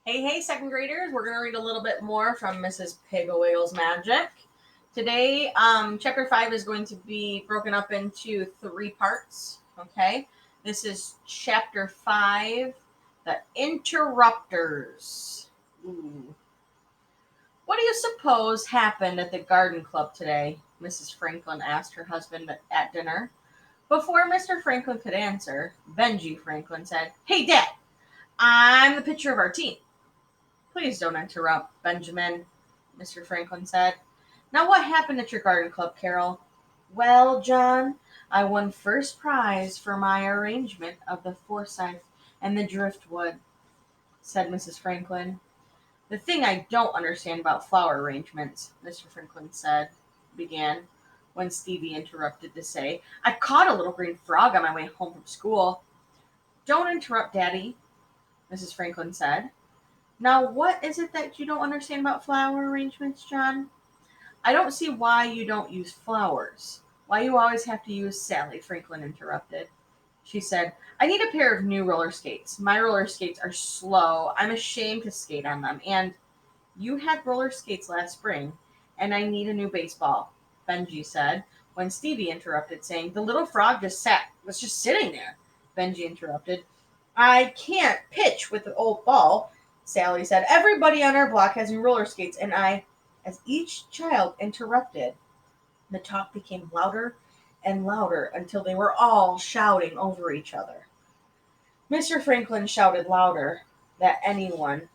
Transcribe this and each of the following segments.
Hey, second graders, we're going to read a little bit more from Mrs. Piggle-Wiggle's Magic. Today, chapter 5 is going to be broken up into 3 parts, okay? This is chapter 5, The Interrupters. Ooh. What do you suppose happened at the garden club today? Mrs. Franklin asked her husband at dinner. Before Mr. Franklin could answer, Benji Franklin said, "Hey, Dad, I'm the pitcher of our team." "Please don't interrupt, Benjamin," Mr. Franklin said. "Now, what happened at your garden club, Carol?" "Well, John, I won first prize for my arrangement of the Forsyth and the Driftwood," said Mrs. Franklin. "The thing I don't understand about flower arrangements," Mr. Franklin began, when Stevie interrupted to say, "I caught a little green frog on my way home from school." "Don't interrupt, Daddy," Mrs. Franklin said. "Now, what is it that you don't understand about flower arrangements, John?" "I don't see why you don't use flowers. Why you always have to use Sally," Franklin interrupted. She said, "I need a pair of new roller skates. My roller skates are slow. I'm ashamed to skate on them. And you had roller skates last spring, and I need a new baseball," Benji said, when Stevie interrupted, saying, "The little frog was just sitting there." Benji interrupted. "I can't pitch with the old ball," Sally said. "Everybody on our block has new roller skates, and I..." As each child interrupted, the talk became louder and louder until they were all shouting over each other. Mr. Franklin shouted louder than anyone,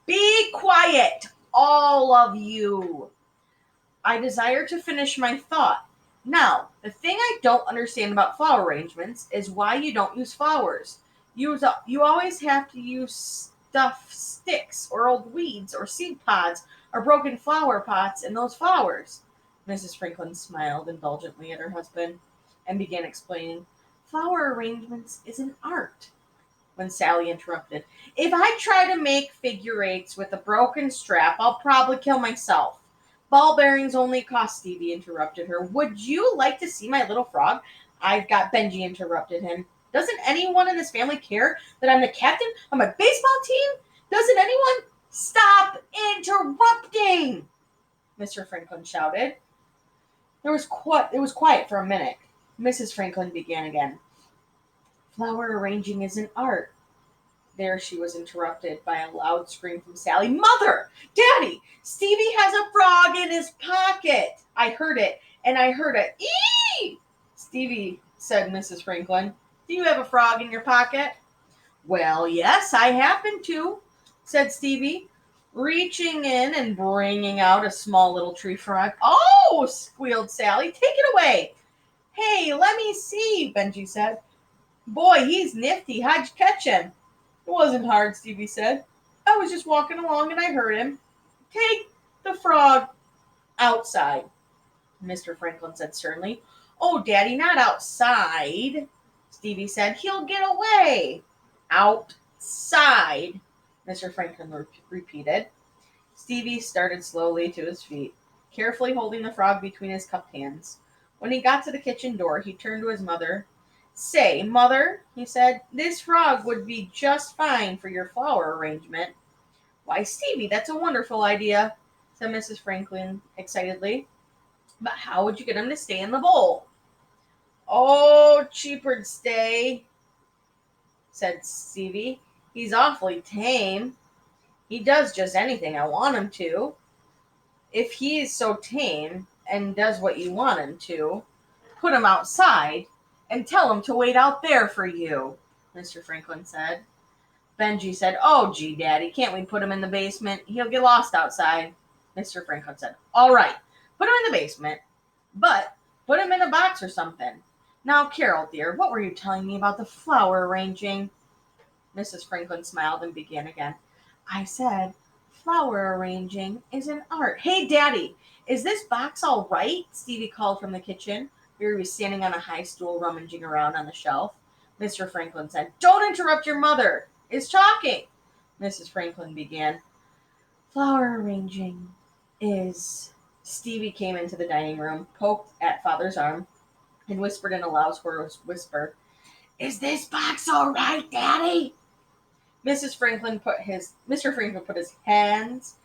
"Be quiet, all of you! I desire to finish my thought. Now, the thing I don't understand about flower arrangements is why you don't use flowers. You always have to use stuff sticks or old weeds or seed pods or broken flower pots in those flowers." Mrs. Franklin smiled indulgently at her husband and began explaining, "Flower arrangements is an art," when Sally interrupted. "If I try to make figure eights with a broken strap, I'll probably kill myself." "Ball bearings only cost," Stevie interrupted her. "Would you like to see my little frog?" "I've got," Benji interrupted him. "Doesn't anyone in this family care that I'm the captain of my baseball team? Doesn't anyone..." "Stop interrupting!" Mr. Franklin shouted. It was quiet for a minute. Mrs. Franklin began again. "Flower arranging is an art." There she was interrupted by a loud scream from Sally. "Mother! Daddy! Stevie has a frog in his pocket! I heard it, and I heard a ee!" "Stevie," said Mrs. Franklin, "do you have a frog in your pocket?" "Well, yes, I happen to," said Stevie, reaching in and bringing out a small little tree frog. "Oh!" squealed Sally. "Take it away." "Hey, let me see," Benji said. "Boy, he's nifty. How'd you catch him?" "It wasn't hard," Stevie said. "I was just walking along and I heard him." "Take the frog outside," Mr. Franklin said sternly. "Oh, Daddy, not outside," Stevie said. "He'll get away." "Outside," Mr. Franklin repeated. Stevie started slowly to his feet, carefully holding the frog between his cupped hands. When he got to the kitchen door, he turned to his mother. "Say, Mother," he said, "this frog would be just fine for your flower arrangement." "Why, Stevie, that's a wonderful idea," said Mrs. Franklin excitedly. "But how would you get him to stay in the bowl?" "Oh, cheaper'd stay," said Stevie. "He's awfully tame. He does just anything I want him to." "If he is so tame and does what you want him to, put him outside and tell him to wait out there for you," Mr. Franklin said. Benji said, "Oh, gee, Daddy, can't we put him in the basement? He'll get lost outside." Mr. Franklin said, "All right, put him in the basement, but put him in a box or something. Now, Carol, dear, what were you telling me about the flower arranging?" Mrs. Franklin smiled and began again. "I said, flower arranging is an art." "Hey, Daddy, is this box all right?" Stevie called from the kitchen, where he was standing on a high stool rummaging around on the shelf. Mr. Franklin said, "Don't interrupt your mother. Is talking." Mrs. Franklin began. "Flower arranging is..." Stevie came into the dining room, poked at Father's arm, and whispered in a loud, hoarse whisper, "Is this box all right, Daddy?" Mr. Franklin put his hands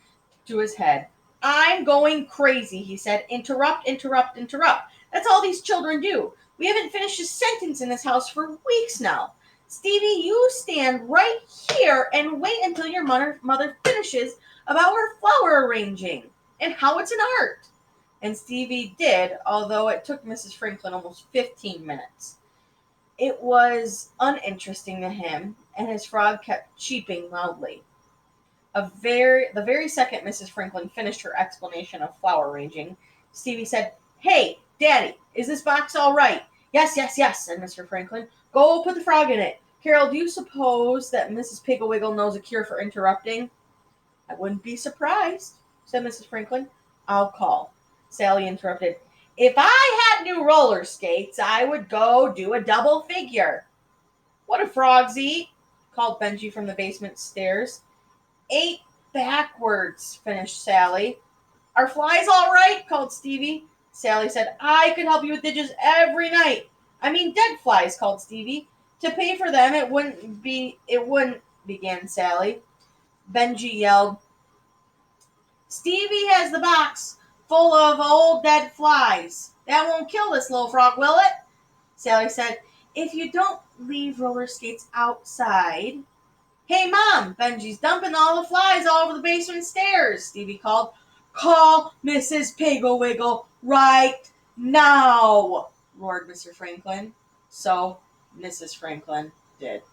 to his head. I'm going crazy, he said. Interrupt, interrupt, interrupt. That's all these children do. We haven't finished a sentence in this house for weeks now. Stevie, you stand right here and wait until your mother finishes about her flower arranging and how it's an art. And Stevie did, although it took Mrs. Franklin almost 15 minutes. It was uninteresting to him, and his frog kept cheeping loudly. The very second Mrs. Franklin finished her explanation of flower arranging, Stevie said, "Hey, Daddy, is this box all right?" "Yes, yes, yes," said Mr. Franklin. "Go put the frog in it. Carol, do you suppose that Mrs. Piggle-Wiggle knows a cure for interrupting?" "I wouldn't be surprised," said Mrs. Franklin. "I'll call." Sally interrupted. "If I had new roller skates, I would go do a double figure." "What do frogs eat?" called Benji from the basement stairs. "Ate backwards," finished Sally. "Are flies all right?" called Stevie. Sally said, "I could help you with dishes every night." "I mean dead flies," called Stevie. "To pay for them, it wouldn't," began Sally. Benji yelled, "Stevie has the box full of old dead flies. That won't kill this little frog, will it?" Sally said, "If you don't leave roller skates outside." "Hey, Mom, Benji's dumping all the flies all over the basement stairs," Stevie called. "Call Mrs. Piggle-Wiggle right now," roared Mr. Franklin. So Mrs. Franklin did.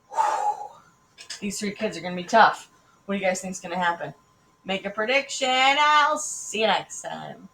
Whew. These three kids are going to be tough. What do you guys think is going to happen? Make a prediction. I'll see you next time.